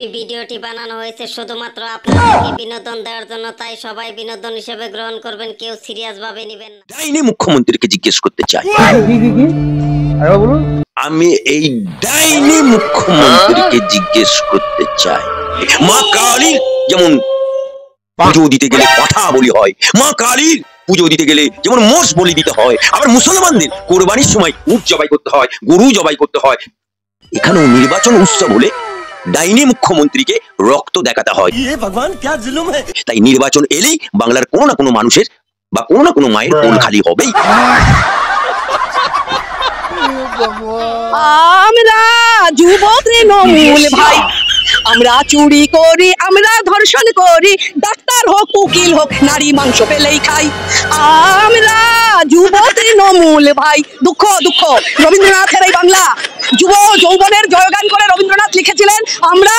এই ভিডিওটি বানানো হয়েছে শুধুমাত্র আপনাদেরকে বিনোদন দেওয়ার জন্য, তাই সবাই বিনোদন হিসেবে গ্রহণ করবেন, কেউ সিরিয়াস ভাবে নেবেন না। ডাইনি মুখ্যমন্ত্রীকে জিজ্ঞেস করতে চাই, আমি এই ডাইনি মুখ্যমন্ত্রীকে জিজ্ঞেস করতে চাই, মা কালী যেমন পুজো দিতে গেলে পাঠা বলি হয়, মা কালীর পুজো দিতে গেলে যেমন মোষ বলি দিতে হয়, আবার মুসলমানদের কোরবানির সময় উট জবাই করতে হয়, গরু জবাই করতে হয়, এখানেও নির্বাচন উৎসব হলে ডাইনি মুখ্যমন্ত্রীকে রক্ত দেখাতে হয়। তাই নির্বাচন এলেই বাংলার কোনো না কোনো মানুষের বা কোনো না কোনো মায়ের কোল খালি হবেই। আমরা যুব তৃণমূল ভাই, আমরা চুরি করি, আমরা ধর্ষণ করি, ডাক্তার হোক উকিল হোক নারী মাংস পেলেই খাই। আমরা যুব তৃণমূল ভাই। দুঃখ দুঃখ, রবীন্দ্রনাথের এই বাংলা যুব যৌবনের জয়গান করে রবীন্দ্রনাথ লিখেছিলেন আমরা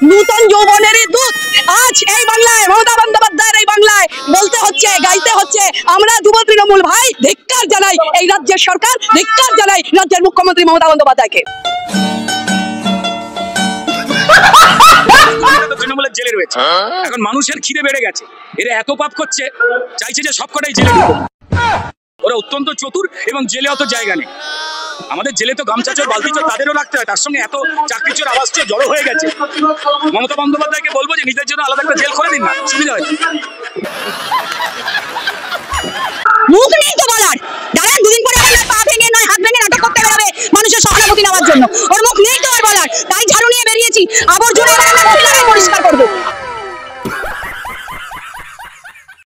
নূতন যৌবনের দূত। আজ এই বাংলায় মমতা বন্দ্যোপাধ্যায়ের এই বাংলায় বলতে হচ্ছে, গাইতে হচ্ছে আমরা যুব তৃণমূল ভাই। ধিক্কার জানাই এই রাজ্যের সরকার, ধিক্কার জানাই রাজ্যের মুখ্যমন্ত্রী মমতা বন্দ্যোপাধ্যায়কে। তৃণমূলের জেলে রয়েছে, এখন মানুষের খিদে বেড়ে গেছে, এরা এত পাপ করছে চাইছে যে সবকটাই জেলে ঢুকুক। ওরা অত্যন্ত চতুর এবং জেলে অত জায়গা নেই। আমাদের জেলে তো গামছা চোর বালতি চোর তাদেরও রাখতে হয়, তার সঙ্গে এত চাকরি চোর আবাস চোর জড়ো হয়ে গেছে। মমতা বন্দ্যোপাধ্যায়কে বলবো যে নিজের জন্য আলাদা একটা জেল করে দিন না, সুবিধা হয়। মুখ নেই তো বলার, দাঁড়ান দুদিন পরে পা ভেঙে নয় হাত ভেঙে নাটক করতে বেরোবে মানুষের সহানুভূতি নেওয়ার জন্য। ওর